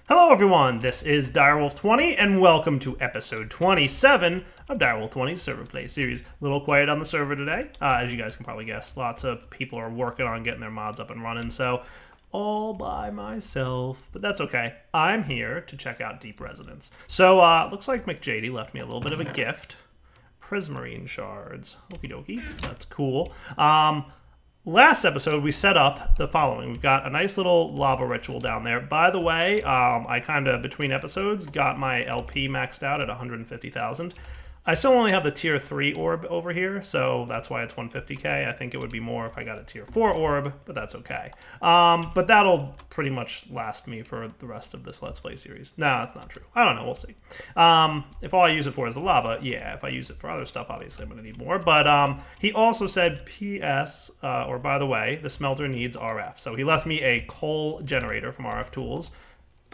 Hello everyone, this is Direwolf20 and welcome to episode 27 of Direwolf20's ServerPlay series. A little quiet on the server today, as you guys can probably guess. Lots of people are working on getting their mods up and running, so all by myself, but that's okay. I'm here to check out Deep Resonance. So, looks like McJady left me a little bit of a gift. Prismarine shards. Okie dokie, that's cool. Last episode, we set up the following. We've got a nice little lava ritual down there. By the way, I kind of, between episodes, got my LP maxed out at 150,000. I still only have the tier 3 orb over here, so that's why it's 150k. I think it would be more if I got a tier 4 orb, but that's okay. But that'll pretty much last me for the rest of this Let's Play series. No, that's not true. I don't know. We'll see. If all I use it for is the lava, yeah. If I use it for other stuff, obviously I'm going to need more. But he also said PS, or by the way, the smelter needs RF. So he left me a coal generator from RF Tools.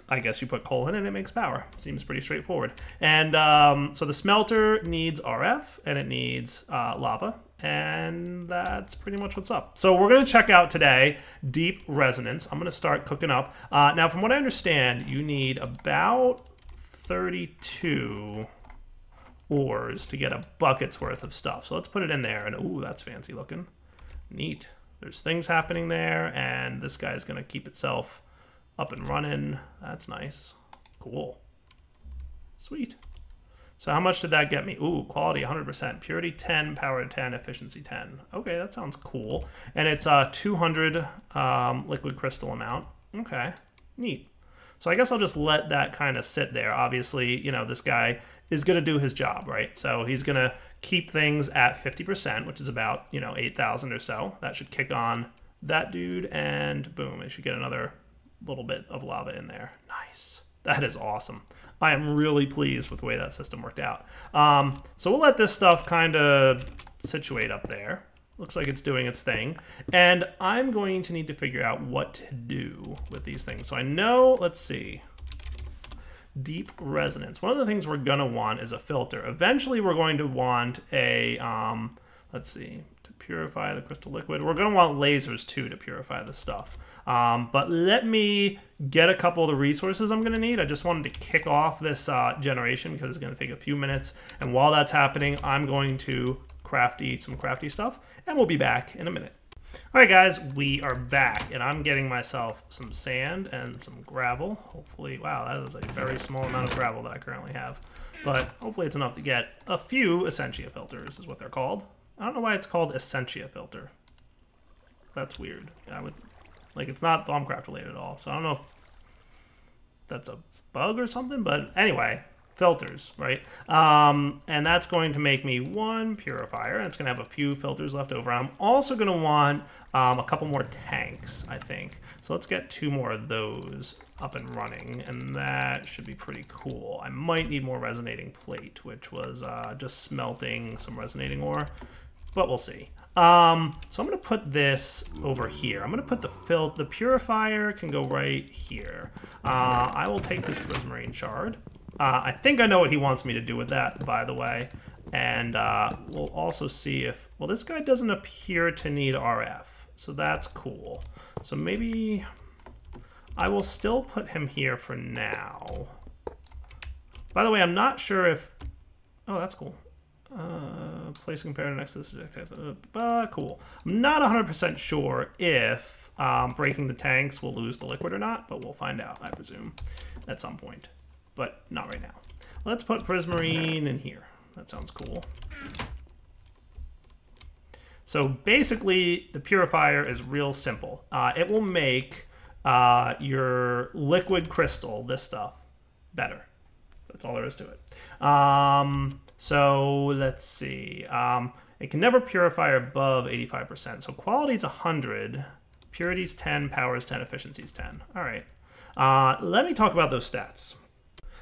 I guess you put coal in and it makes power. Seems pretty straightforward. And so the smelter needs RF and it needs lava. And that's pretty much what's up. So we're going to check out today Deep Resonance. I'm going to start cooking up. Now, from what I understand, you need about 32 ores to get a bucket's worth of stuff. So let's put it in there. And ooh, that's fancy looking. Neat. There's things happening there. And this guy's going to keep itself up and running. That's nice. Cool. Sweet. So how much did that get me? Ooh, quality 100%, purity 10, power 10, efficiency 10. Okay, that sounds cool. And it's a 200 liquid crystal amount. Okay, neat. So I guess I'll just let that kind of sit there. Obviously, you know, this guy is going to do his job, right? So he's going to keep things at 50%, which is about, you know, 8,000 or so. That should kick on that dude, and boom, it should get another little bit of lava in there. Nice. That is awesome. I am really pleased with the way that system worked out. So we'll let this stuff kind of situate up there. Looks like it's doing its thing. And I'm going to need to figure out what to do with these things. So I know, let's see. Deep Resonance. One of the things we're going to want is a filter. Eventually we're going to want a, let's see, to purify the crystal liquid. We're going to want lasers too to purify the stuff. But let me get a couple of the resources I'm going to need. I just wanted to kick off this generation because it's going to take a few minutes. And while that's happening, I'm going to crafty some crafty stuff. And we'll be back in a minute. All right, guys, we are back. And I'm getting myself some sand and some gravel. Hopefully, wow, that is a very small amount of gravel that I currently have. But hopefully it's enough to get a few Essentia filters is what they're called. I don't know why it's called Essentia filter. That's weird. I would... Like, it's not Bombcraft related at all, so I don't know if that's a bug or something, but anyway, filters, right? And that's going to make me one purifier, and it's going to have a few filters left over. I'm also going to want a couple more tanks, I think. So let's get 2 more of those up and running, and that should be pretty cool. I might need more resonating plate, which was just smelting some resonating ore, but we'll see. So I'm going to put this over here. I'm going to put the purifier can go right here. I will take this prismarine shard. I think I know what he wants me to do with that, by the way. And we'll also see if, well, this guy doesn't appear to need RF, so that's cool. So maybe I will still put him here for now. By the way, I'm not sure if, oh, that's cool. Place compared next to this. Cool. I'm not 100% sure if breaking the tanks will lose the liquid or not, but we'll find out, I presume, at some point. But not right now. Let's put prismarine in here. That sounds cool. So basically, the purifier is real simple. It will make your liquid crystal, this stuff, better. That's all there is to it. So let's see. It can never purify above 85%. So quality is 100, purity is 10, power is 10, efficiency is 10. All right. Let me talk about those stats.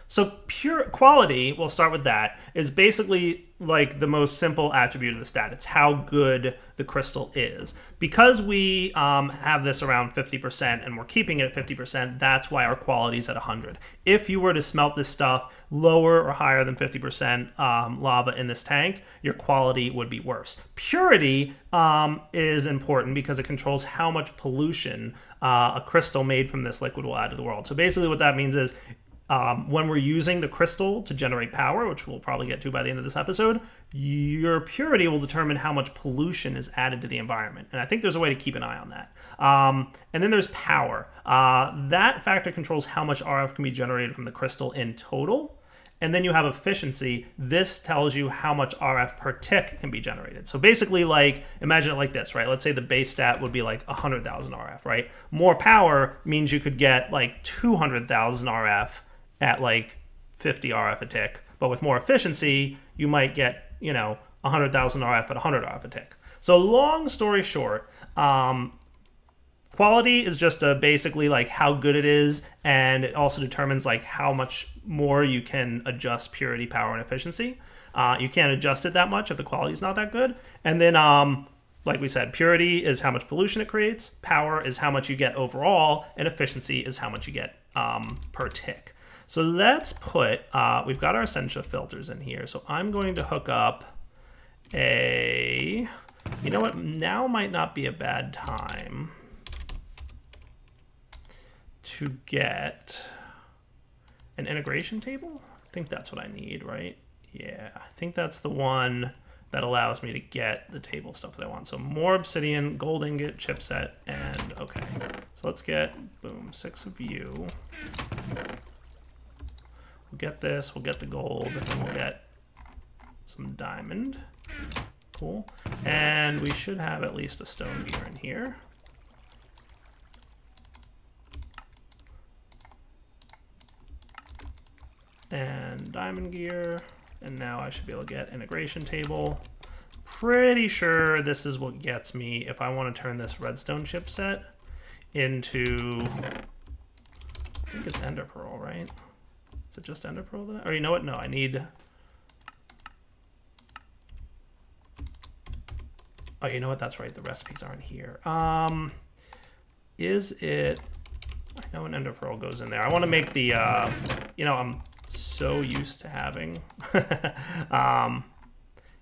So pure quality, we'll start with that, is basically like the most simple attribute of the stat. It's how good the crystal is. Because we have this around 50% and we're keeping it at 50%, that's why our quality is at 100. If you were to smelt this stuff lower or higher than 50% lava in this tank, your quality would be worse. Purity is important because it controls how much pollution a crystal made from this liquid will add to the world. So basically what that means is when we're using the crystal to generate power, which we'll probably get to by the end of this episode, your purity will determine how much pollution is added to the environment. And I think there's a way to keep an eye on that. And then there's power. That factor controls how much RF can be generated from the crystal in total. And then you have efficiency. This tells you how much RF per tick can be generated. So basically, like, imagine it like this, right? Let's say the base stat would be like 100,000 RF, right? More power means you could get like 200,000 RF at like 50 RF a tick. But with more efficiency, you might get, 100,000 RF at 100 RF a tick. So long story short, quality is just basically like how good it is, and it also determines like how much more you can adjust purity, power, and efficiency. You can't adjust it that much if the quality is not that good. And then, like we said, purity is how much pollution it creates, power is how much you get overall, and efficiency is how much you get per tick. So let's put, we've got our Essentia filters in here. So I'm going to hook up you know what, now might not be a bad time to get an integration table. I think that's what I need, right? Yeah, I think that's the one that allows me to get the table stuff that I want. So more obsidian, gold ingot, chipset, and okay. So let's get, boom, 6 of you. We'll get this, we'll get the gold, and we'll get some diamond. Cool. And we should have at least a stone gear in here. And diamond gear, and now I should be able to get integration table. Pretty sure this is what gets me if I want to turn this redstone chipset into, I think it's ender pearl, right? Is it just ender pearl? Or you know what? No, I need, oh, you know what? That's right. The recipes aren't here. Is it, I know an ender pearl goes in there. I want to make the, I'm so used to having, yeah,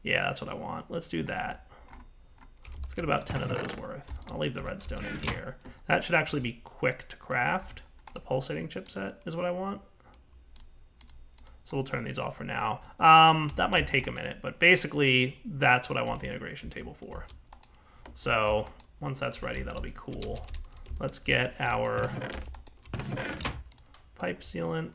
that's what I want. Let's do that. Let's get about 10 of those worth. I'll leave the redstone in here. That should actually be quick to craft. The pulsating chipset is what I want. So we'll turn these off for now. That might take a minute, but basically that's what I want the integration table for. So once that's ready, that'll be cool. Let's get our pipe sealant.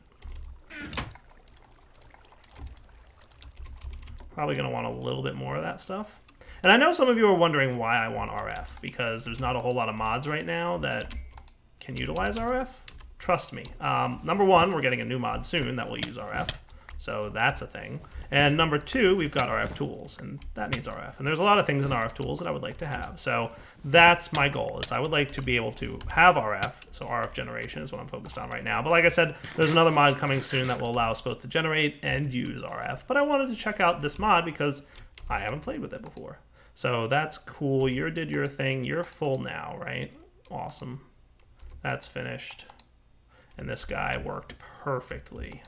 Probably going to want a little bit more of that stuff. And I know some of you are wondering why I want RF, because there's not a whole lot of mods right now that can utilize RF. Trust me. Number one, we're getting a new mod soon that will use RF. So that's a thing. And number two, we've got RF tools, and that needs RF. And there's a lot of things in RF tools that I would like to have. So that's my goal, is I would like to be able to have RF. So RF generation is what I'm focused on right now. But like I said, there's another mod coming soon that will allow us both to generate and use RF. But I wanted to check out this mod because I haven't played with it before. So that's cool. You did your thing. You're full now, right? Awesome. That's finished. And this guy worked perfectly.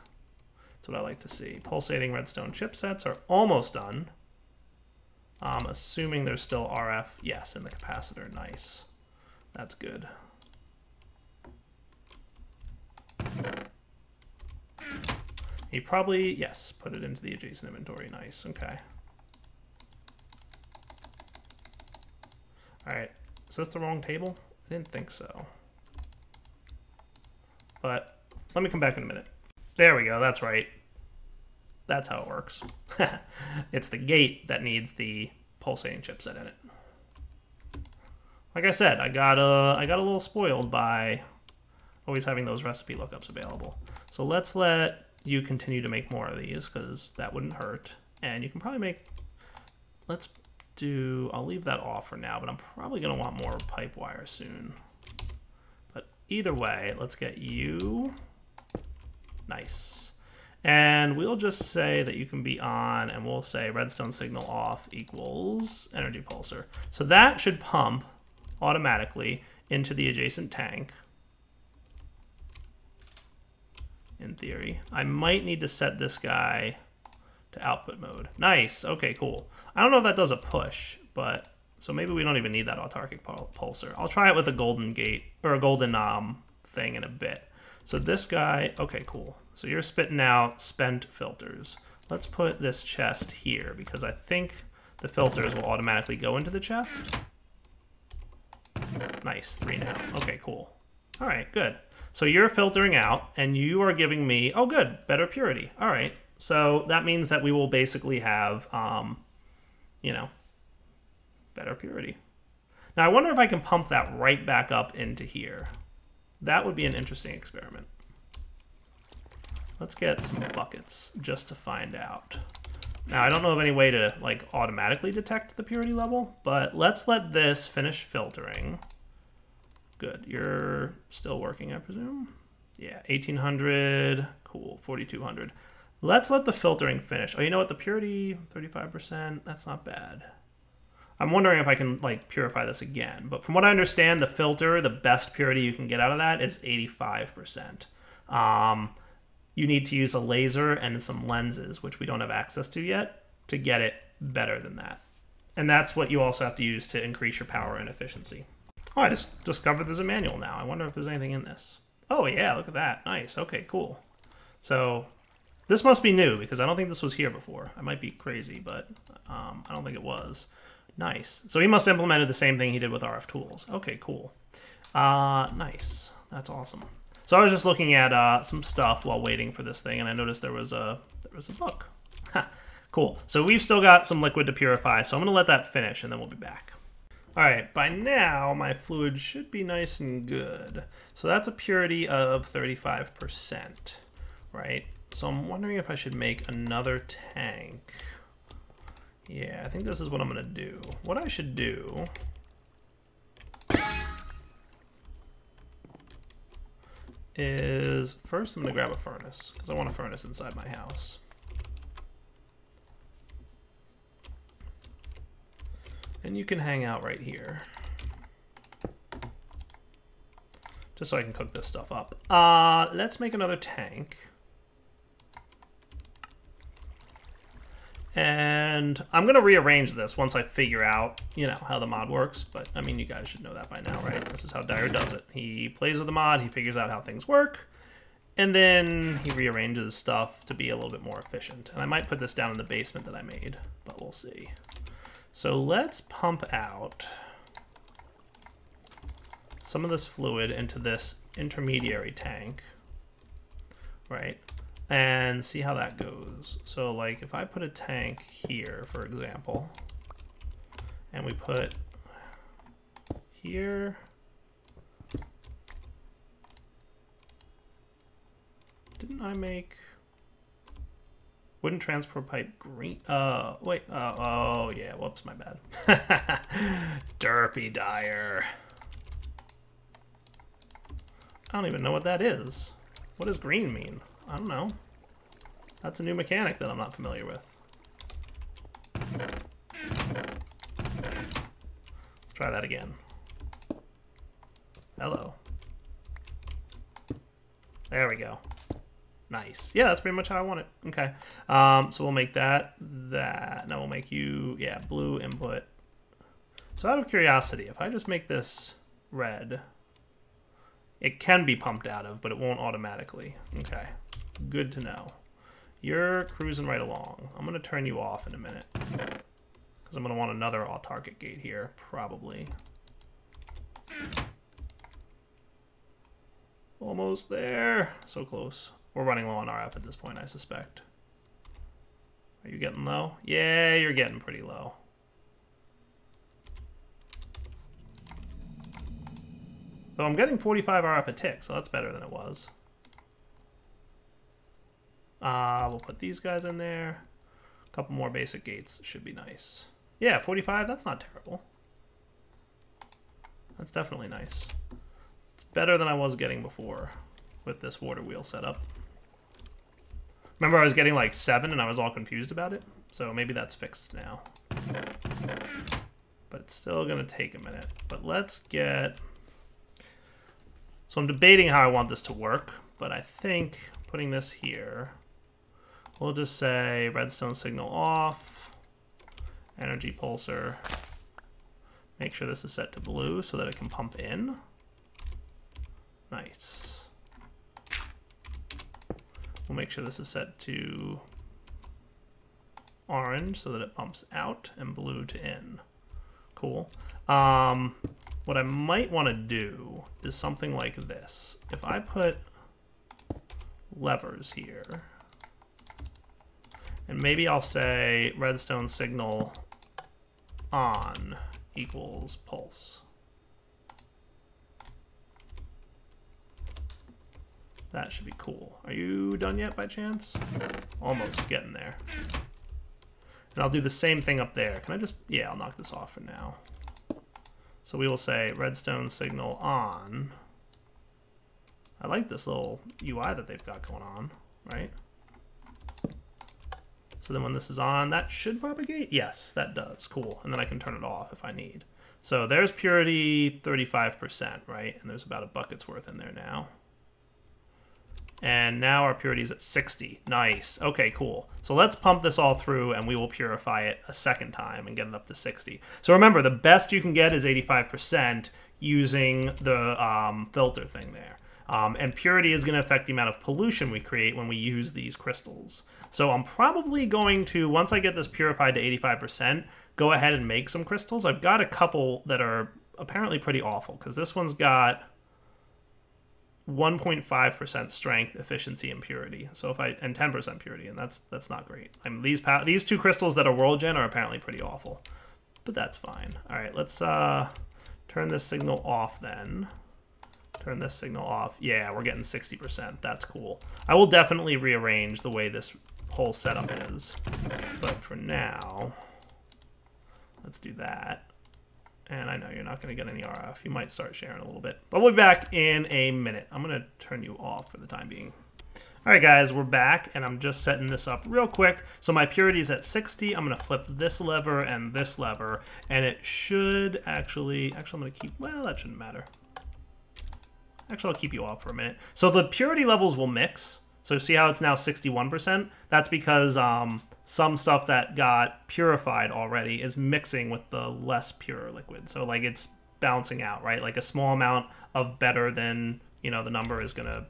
That's what I like to see. Pulsating redstone chipsets are almost done. Assuming there's still RF. Yes, in the capacitor. Nice. That's good. He probably, yes, put it into the adjacent inventory. Nice. Okay. All right. Is this the wrong table? I didn't think so. But let me come back in a minute. There we go. That's right. That's how it works. It's the gate that needs the pulsating chipset in it. Like I said, I got a little spoiled by always having those recipe lookups available. So let's let you continue to make more of these, because that wouldn't hurt. And you can probably make, let's do, I'll leave that off for now, but I'm probably going to want more pipe wire soon. But either way, let's get you. Nice. And we'll just say that you can be on, and we'll say redstone signal off equals energy pulsar. So that should pump automatically into the adjacent tank. In theory. I might need to set this guy to output mode. Nice. Okay, cool. I don't know if that does a push, but So maybe we don't even need that autarkic pulsar. I'll try it with a golden gate, or a golden thing in a bit. So this guy, okay, cool. So you're spitting out spent filters. Let's put this chest here, because I think the filters will automatically go into the chest. Nice, 3 now. Okay, cool. All right, good. So you're filtering out, and you are giving me, oh good, better purity. All right, so that means that we will basically have, you know, better purity. Now I wonder if I can pump that right back up into here. That would be an interesting experiment. Let's get some buckets just to find out. Now I don't know of any way to like automatically detect the purity level, but let's let this finish filtering. Good, you're still working, I presume? Yeah, 1800, cool, 4200. Let's let the filtering finish. Oh, you know what, the purity, 35%, that's not bad. I'm wondering if I can like purify this again, but from what I understand, the filter, the best purity you can get out of that is 85%. You need to use a laser and some lenses, which we don't have access to yet, to get it better than that. And that's what you also have to use to increase your power and efficiency. Oh, I just discovered there's a manual now. I wonder if there's anything in this. Oh yeah, look at that. Nice. Okay, cool. So this must be new because I don't think this was here before. I might be crazy, but I don't think it was. Nice. So he must have implemented the same thing he did with RF tools. Okay, cool. Nice. That's awesome. So I was just looking at some stuff while waiting for this thing, and I noticed there was a book. Cool. So we've still got some liquid to purify, so I'm going to let that finish, and then we'll be back. All right, by now my fluid should be nice and good. So that's a purity of 35%, right? So I'm wondering if I should make another tank. Yeah, I think this is what I'm gonna do. What I should do is first I'm gonna grab a furnace because I want a furnace inside my house. And you can hang out right here. Just so I can cook this stuff up. Let's make another tank. And I'm going to rearrange this once I figure out, you know, how the mod works. But, I mean, you guys should know that by now, right? This is how Dyer does it. He plays with the mod, he figures out how things work, and then he rearranges stuff to be a little bit more efficient. And I might put this down in the basement that I made, but we'll see. So let's pump out some of this fluid into this intermediary tank, right? And see how that goes. So like if I put a tank here, for example, and we put here, didn't I make wooden transport pipe green? Wait, oh yeah, whoops, my bad. Derpy Dyer. I don't even know what that is. What does green mean? I don't know. That's a new mechanic that I'm not familiar with. Let's try that again. Hello. There we go. Nice. Yeah, that's pretty much how I want it. Okay. So we'll make that. Now we'll make you, yeah, blue input. So out of curiosity, if I just make this red, it can be pumped out of, but it won't automatically. Okay. Good to know. You're cruising right along. I'm going to turn you off in a minute, because I'm going to want another autarkic gate here, probably. Almost there. So close. We're running low on RF at this point, I suspect. Are you getting low? Yeah, you're getting pretty low. So I'm getting 45 RF a tick, so that's better than it was. We'll put these guys in there. A couple more basic gates should be nice. Yeah, 45, that's not terrible. That's definitely nice. It's better than I was getting before with this water wheel setup. Remember I was getting like 7 and I was all confused about it? So maybe that's fixed now. But it's still gonna take a minute. But let's get... So I'm debating how I want this to work, but I think putting this here, we'll just say redstone signal off, energy pulsar, Make sure this is set to blue so that it can pump in. Nice. We'll make sure this is set to orange so that it pumps out, and blue to in. Cool. What I might want to do is something like this. If I put levers here, and maybe I'll say redstone signal on equals pulse. That should be cool. Are you done yet by chance? Almost getting there. And I'll do the same thing up there. Can I just, yeah, I'll knock this off for now. So we will say redstone signal on. I like this little UI that they've got going on, right? So then when this is on, that should propagate? Yes, that does. Cool. And then I can turn it off if I need. So there's purity 35%, right? And there's about a bucket's worth in there now. And now our purity is at 60. Nice. Okay, cool. So let's pump this all through and we will purify it a second time and get it up to 60. So remember, the best you can get is 85% using the filter thing there. And purity is going to affect the amount of pollution we create when we use these crystals. So I'm probably going to, once I get this purified to 85%, go ahead and make some crystals. I've got a couple that are apparently pretty awful, because this one's got 1.5% strength, efficiency, and purity. So if and 10% purity, and that's not great. I mean, these two crystals that are world gen are apparently pretty awful, but that's fine. All right, let's turn this signal off then. Turn this signal off. Yeah, we're getting 60%. That's cool. I will definitely rearrange the way this whole setup is, but for now, let's do that. And I know you're not going to get any RF. You might start sharing a little bit. But we'll be back in a minute. I'm going to turn you off for the time being. All right, guys, we're back, and I'm just setting this up real quick. So my purity is at 60. I'm going to flip this lever and this lever, and it should actually I'm going to keep, well, that shouldn't matter. Actually, I'll keep you off for a minute. So the purity levels will mix. So see how it's now 61%? That's because some stuff that got purified already is mixing with the less pure liquid. So like it's balancing out, right? Like a small amount of better than, you know, the number is gonna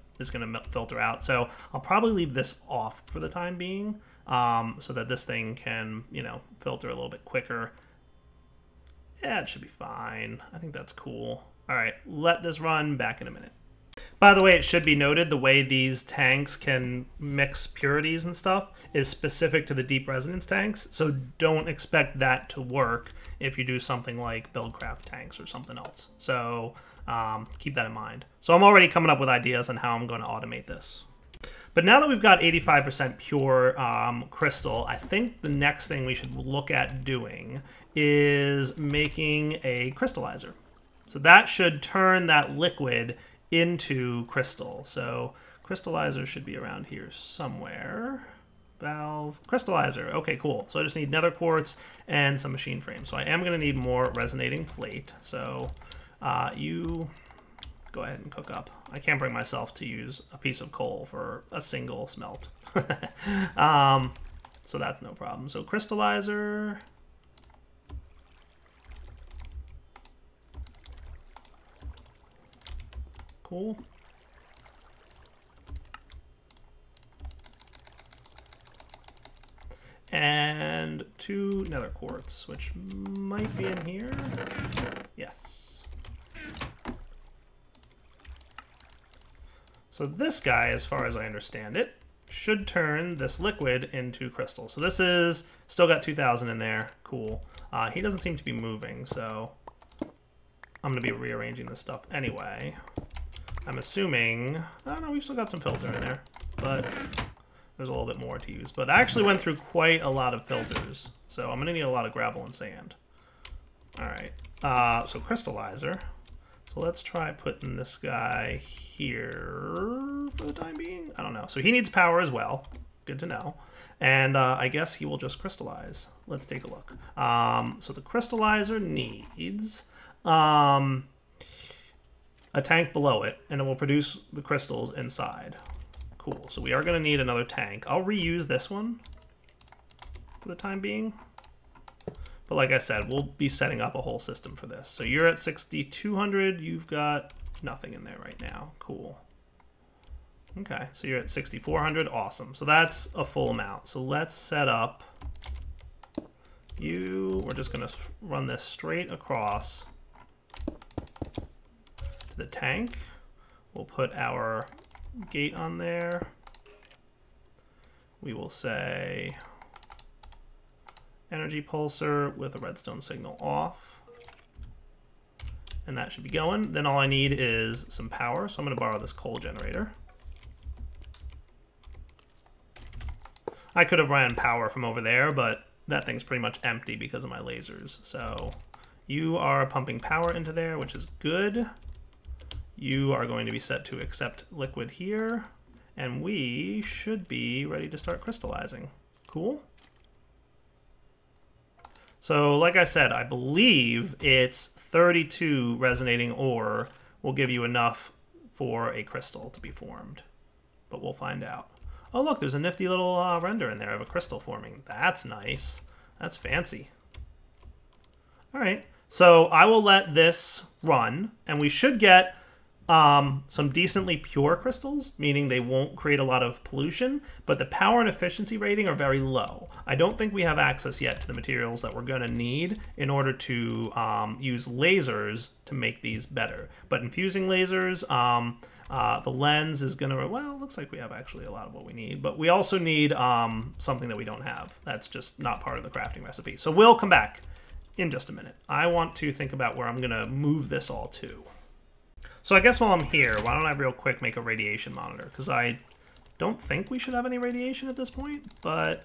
filter out. So I'll probably leave this off for the time being, so that this thing can, you know, filter a little bit quicker. Yeah, it should be fine. I think that's cool. All right, let this run. Back in a minute. By the way, it should be noted the way these tanks can mix purities and stuff is specific to the deep resonance tanks, so don't expect that to work if you do something like Buildcraft tanks or something else. So keep that in mind. So I'm already coming up with ideas on how I'm going to automate this. But now that we've got 85% pure crystal, I think the next thing we should look at doing is making a crystallizer. So that should turn that liquid into crystal. So crystallizer should be around here somewhere. Valve, crystallizer. Okay, cool. So I just need nether quartz and some machine frame. So I am going to need more resonating plate. So you go ahead and cook up. I can't bring myself to use a piece of coal for a single smelt. So that's no problem. So crystallizer. Cool. And 2 nether quartz, which might be in here. Yes. So this guy, as far as I understand it, should turn this liquid into crystal. So this is still got 2,000 in there. Cool. He doesn't seem to be moving, so I'm going to be rearranging this stuff anyway. I'm assuming, I don't know, we've still got some filter in there, but there's a little bit more to use. But I actually went through quite a lot of filters, so I'm gonna need a lot of gravel and sand. All right, so crystallizer. So let's try putting this guy here for the time being. I don't know, so he needs power as well. Good to know. And I guess he will just crystallize. Let's take a look. So the crystallizer needs a tank below it, and it will produce the crystals inside. Cool. So we are going to need another tank. I'll reuse this one for the time being. But like I said, we'll be setting up a whole system for this. So you're at 6,200. You've got nothing in there right now. Cool. Okay, so you're at 6,400. Awesome. So that's a full amount. So let's set up you. We're just going to run this straight across to the tank. We'll put our gate on there. We will say energy pulsar with a redstone signal off. And that should be going. Then all I need is some power. So I'm going to borrow this coal generator. I could have ran power from over there, but that thing's pretty much empty because of my lasers. So you are pumping power into there, which is good. You are going to be set to accept liquid here. And we should be ready to start crystallizing. Cool. So like I said, I believe it's 32 resonating ore will give you enough for a crystal to be formed. But we'll find out. Oh look, there's a nifty little render in there of a crystal forming. That's nice. That's fancy. All right, so I will let this run, and we should get some decently pure crystals, meaning they won't create a lot of pollution, but the power and efficiency rating are very low. I don't think we have access yet to the materials that we're going to need in order to use lasers to make these better. But infusing lasers, the lens is going to, well, it looks like we have actually a lot of what we need, but we also need something that we don't have. That's just not part of the crafting recipe. So we'll come back in just a minute. I want to think about where I'm going to move this all to. So I guess while I'm here, why don't I real quick make a radiation monitor? Because I don't think we should have any radiation at this point, but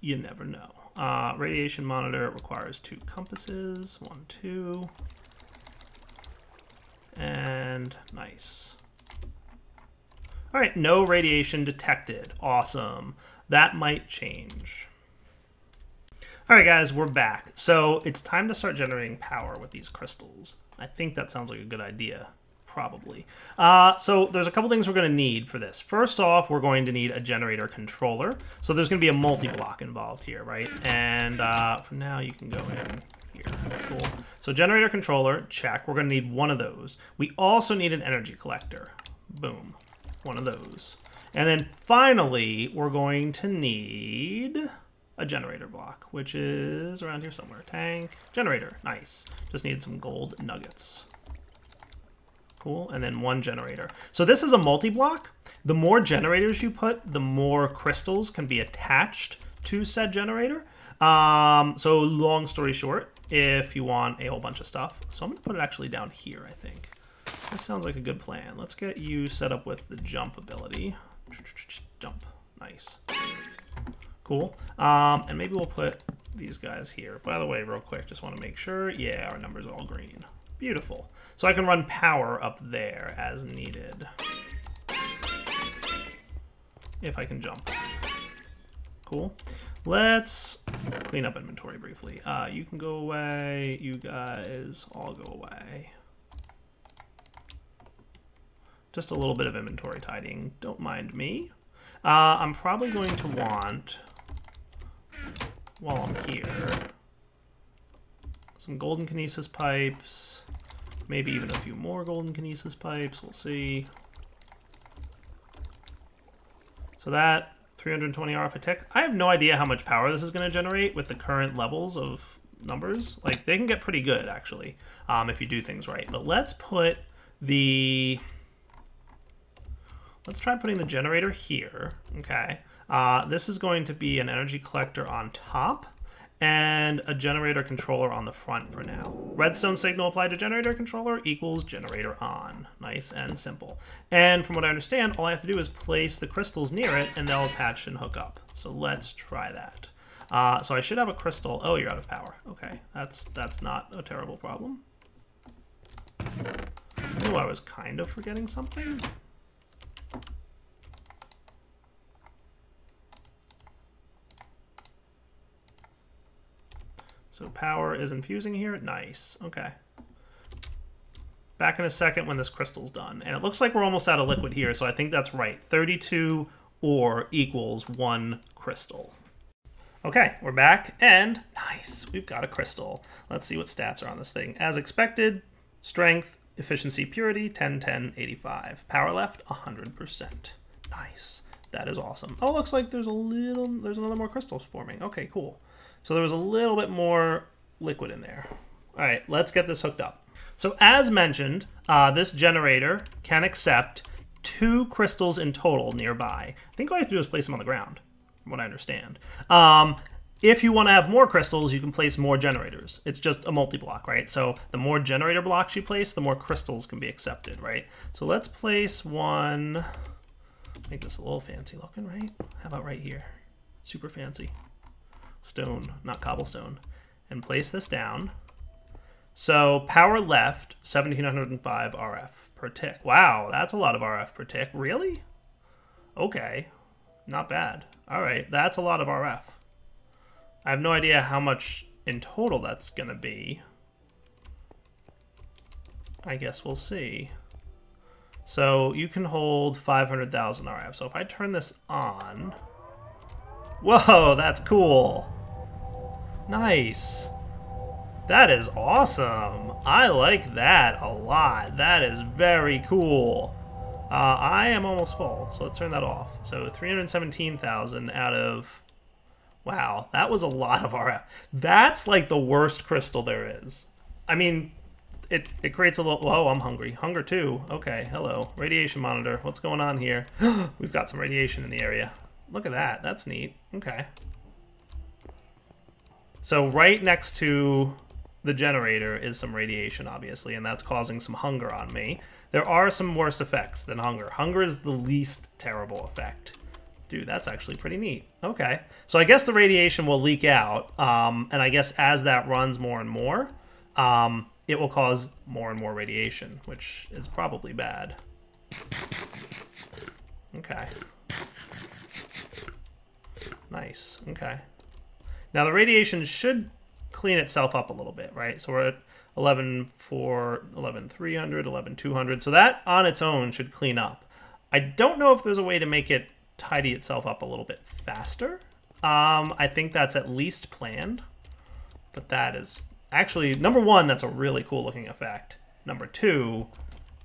you never know. Radiation monitor requires 2 compasses. 1, 2. And nice. All right, no radiation detected. Awesome. That might change. All right, guys, we're back. So it's time to start generating power with these crystals. I think that sounds like a good idea. Probably. So there's a couple things we're going to need for this. First off, we're going to need a generator controller. So there's going to be a multi-block involved here, right? And for now, you can go in here. Cool. So generator controller, check. We're going to need one of those. We also need an energy collector. Boom. One of those. And then finally, we're going to need a generator block, which is around here somewhere. Tank, generator. Nice. Just need some gold nuggets. Cool, and then 1 generator. So this is a multi-block. The more generators you put, the more crystals can be attached to said generator. So long story short, if you want a whole bunch of stuff, so I'm gonna put it actually down here, I think. This sounds like a good plan. Let's get you set up with the jump ability. Jump, nice. Cool, and maybe we'll put these guys here. By the way, real quick, just wanna make sure, yeah, our number's all green. Beautiful. So I can run power up there as needed. If I can jump. Cool. Let's clean up inventory briefly. You can go away. You guys all go away. Just a little bit of inventory tidying. Don't mind me. I'm probably going to want, while I'm here, some golden kinesis pipes. Maybe even a few more golden kinesis pipes. We'll see. So that 320 RF a tick. I have no idea how much power this is going to generate with the current levels of numbers. Like, they can get pretty good, actually, if you do things right. But let's put the... Let's try putting the generator here, okay? This is going to be an energy collector on top and a generator controller on the front for now. Redstone signal applied to generator controller equals generator on. Nice and simple. And from what I understand, all I have to do is place the crystals near it and they'll attach and hook up. So let's try that. So I should have a crystal. Oh, you're out of power. Okay, that's not a terrible problem. I knew I was kind of forgetting something. So power is infusing here. Nice. Okay. Back in a second when this crystal's done. And it looks like we're almost out of liquid here, so I think that's right. 32 ore equals 1 crystal. Okay, we're back, and nice, we've got a crystal. Let's see what stats are on this thing. As expected, strength, efficiency, purity, 10, 10, 85. Power left, 100%. Nice. That is awesome. Oh, looks like there's another more crystals forming. Okay, cool. So there was a little bit more liquid in there. All right, let's get this hooked up. So as mentioned, this generator can accept 2 crystals in total nearby. I think all you have to do is place them on the ground, from what I understand. If you want to have more crystals, you can place more generators. It's just a multi-block, right? So the more generator blocks you place, the more crystals can be accepted, right? So let's place one, make this a little fancy looking, right? How about right here? Super fancy. Stone, not cobblestone. And place this down. So power left, 1705 RF per tick. Wow, that's a lot of RF per tick. Really? Okay, not bad. All right, that's a lot of RF. I have no idea how much in total that's gonna be. I guess we'll see. So you can hold 500,000 RF. So if I turn this on, whoa, that's cool. Nice. That is awesome. I like that a lot. That is very cool. I am almost full, so let's turn that off. So 317,000 out of, wow, that was a lot of RF. That's like the worst crystal there is. I mean, it creates a little, whoa, I'm hungry. Hunger too. Okay, hello. Radiation monitor. What's going on here? We've got some radiation in the area. Look at that. That's neat. Okay. So right next to the generator is some radiation, obviously, and that's causing some hunger on me. There are some worse effects than hunger. Hunger is the least terrible effect. Dude, that's actually pretty neat. Okay. So I guess the radiation will leak out, and I guess as that runs more and more, it will cause more and more radiation, which is probably bad. Okay. Nice. Okay. Now the radiation should clean itself up a little bit, right? So we're at 11,400, 11,300, 11,200. So that on its own should clean up. I don't know if there's a way to make it tidy itself up a little bit faster. I think that's at least planned, but that is actually, number one, that's a really cool looking effect. Number two,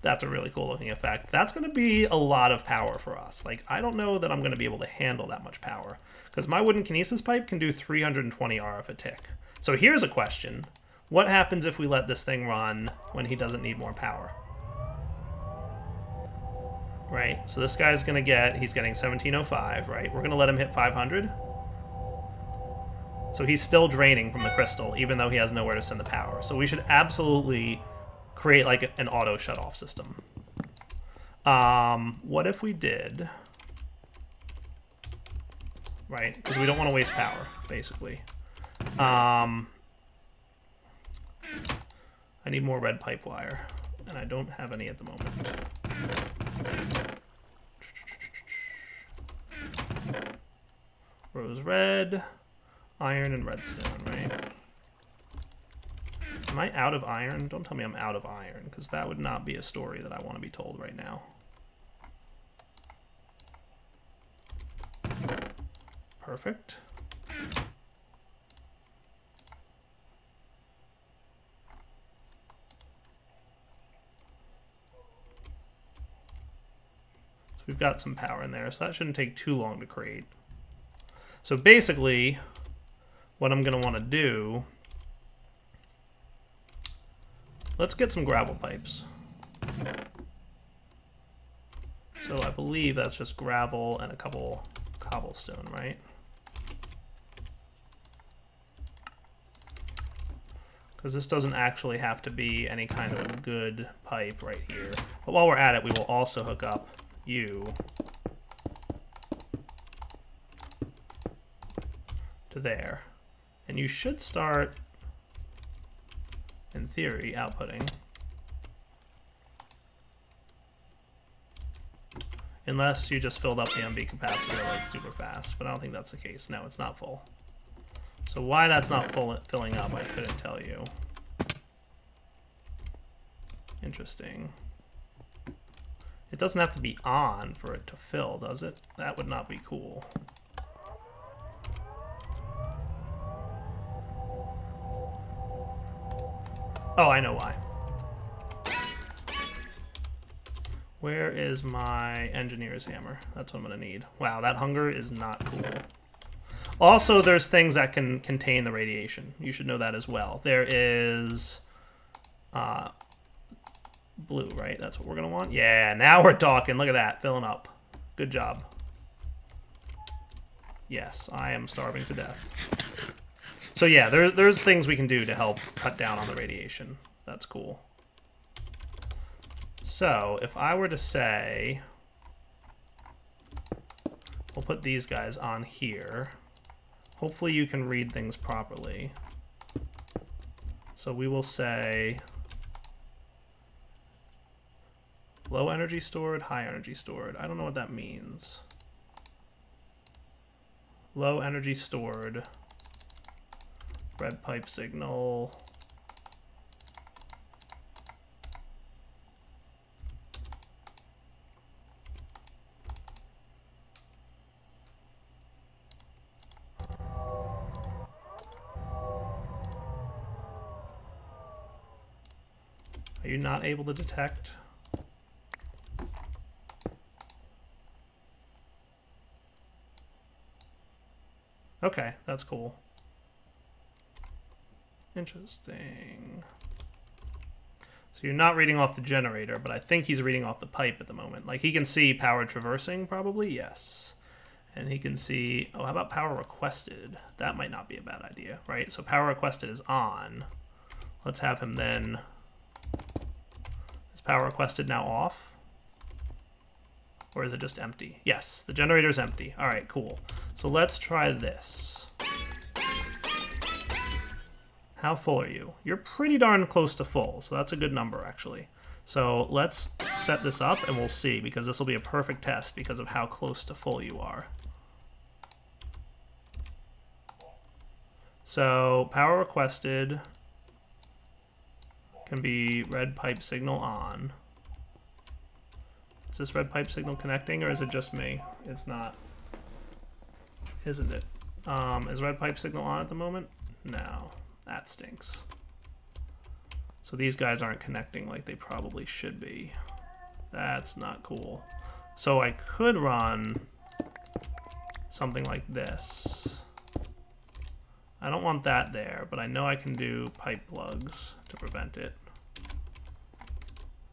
that's a really cool looking effect. That's going to be a lot of power for us. Like, I don't know that I'm going to be able to handle that much power because my wooden kinesis pipe can do 320 RF a tick. So here's a question. What happens if we let this thing run when he doesn't need more power? Right, so this guy's gonna get, he's getting 1705, right? We're gonna let him hit 500. So he's still draining from the crystal, even though he has nowhere to send the power. So we should absolutely create like an auto shut-off system. What if we did, right? Because we don't want to waste power, basically. I need more red pipe wire, and I don't have any at the moment. Rose red, iron, and redstone, right? Am I out of iron? Don't tell me I'm out of iron, because that would not be a story that I want to be told right now. Perfect. So we've got some power in there, so that shouldn't take too long to create. So basically, what I'm going to want to do, let's get some gravel pipes. So I believe that's just gravel and a couple cobblestone, right? Because this doesn't actually have to be any kind of a good pipe right here. But while we're at it, we will also hook up you to there. And you should start, in theory, outputting. Unless you just filled up the MB capacitor like super fast, but I don't think that's the case. No, it's not full. So why that's not filling up, I couldn't tell you. Interesting. It doesn't have to be on for it to fill, does it? That would not be cool. Oh, I know why. Where is my engineer's hammer? That's what I'm going to need. Wow, that hunger is not cool. Also, there's things that can contain the radiation. You should know that as well. There is blue, right? That's what we're going to want? Yeah, now we're talking. Look at that, filling up. Good job. Yes, I am starving to death. So yeah, there's things we can do to help cut down on the radiation. That's cool. So if I were to say, we'll put these guys on here. Hopefully you can read things properly. So we will say low energy stored, high energy stored. I don't know what that means. Low energy stored, red pipe signal. Are you not able to detect? Okay, that's cool. Interesting. So you're not reading off the generator, but I think he's reading off the pipe at the moment. Like, he can see power traversing, probably? Yes. And he can see... Oh, how about power requested? That might not be a bad idea, right? So power requested is on. Let's have him then... Is power requested now off? Or is it just empty? Yes, the generator's empty. All right, cool. So let's try this. How full are you? You're pretty darn close to full, so that's a good number, actually. So let's set this up, and we'll see, because this will be a perfect test because of how close to full you are. So power requested can be red pipe signal on. Is this red pipe signal connecting, or is it just me? It's not. Isn't it? Is red pipe signal on at the moment? No. That stinks. So these guys aren't connecting like they probably should be. That's not cool. So I could run something like this. I don't want that there, but I know I can do pipe plugs to prevent it.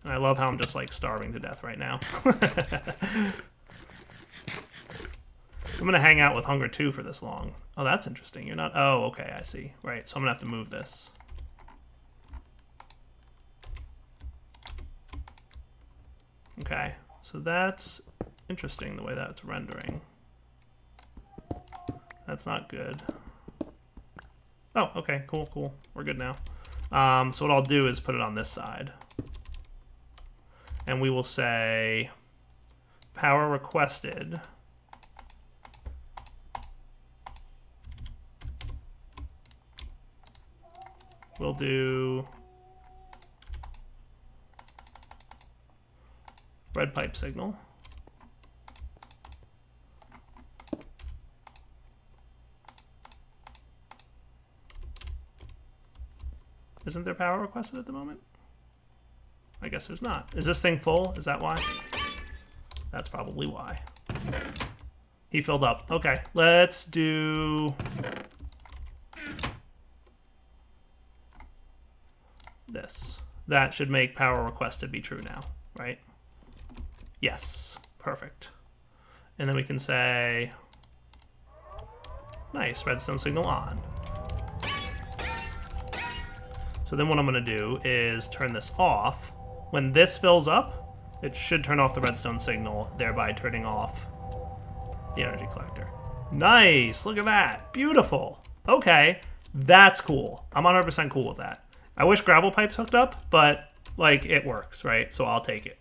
And I love how I'm just like starving to death right now. I'm gonna hang out with hunger 2 for this long. Oh, that's interesting. You're not... Oh, okay, I see. Right, so I'm gonna have to move this. Okay, so that's interesting the way that's rendering. That's not good. Oh, okay, cool, cool. We're good now. So what I'll do is put it on this side. And we will say power requested. We'll do red pipe signal. Isn't there power requested at the moment? I guess there's not. Is this thing full? Is that why? That's probably why. He filled up. Okay, let's do this. That should make power requested be true now, right? Yes, perfect. And then we can say, nice, redstone signal on. So then what I'm gonna do is turn this off. When this fills up, it should turn off the redstone signal, thereby turning off the energy collector. Nice, look at that, beautiful. Okay, that's cool. I'm 100% cool with that. I wish gravel pipes hooked up, but like it works, right? So I'll take it.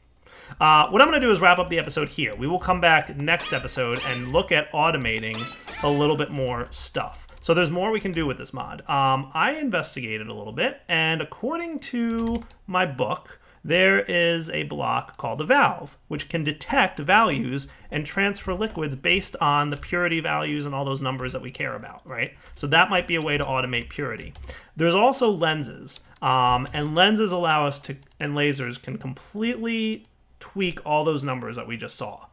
What I'm gonna do is wrap up the episode here. We will come back next episode and look at automating a little bit more stuff. So there's more we can do with this mod. I investigated a little bit, and according to my book, there is a block called a valve, which can detect values and transfer liquids based on the purity values and all those numbers that we care about, right? So that might be a way to automate purity. There's also lenses, and lenses allow us to, and lasers can completely tweak all those numbers that we just saw.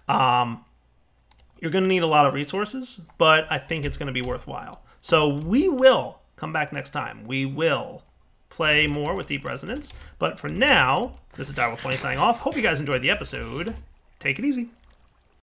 You're going to need a lot of resources, but I think it's going to be worthwhile. So we will come back next time. We will play more with Deep Resonance. But for now, this is Direwolf20 signing off. Hope you guys enjoyed the episode. Take it easy.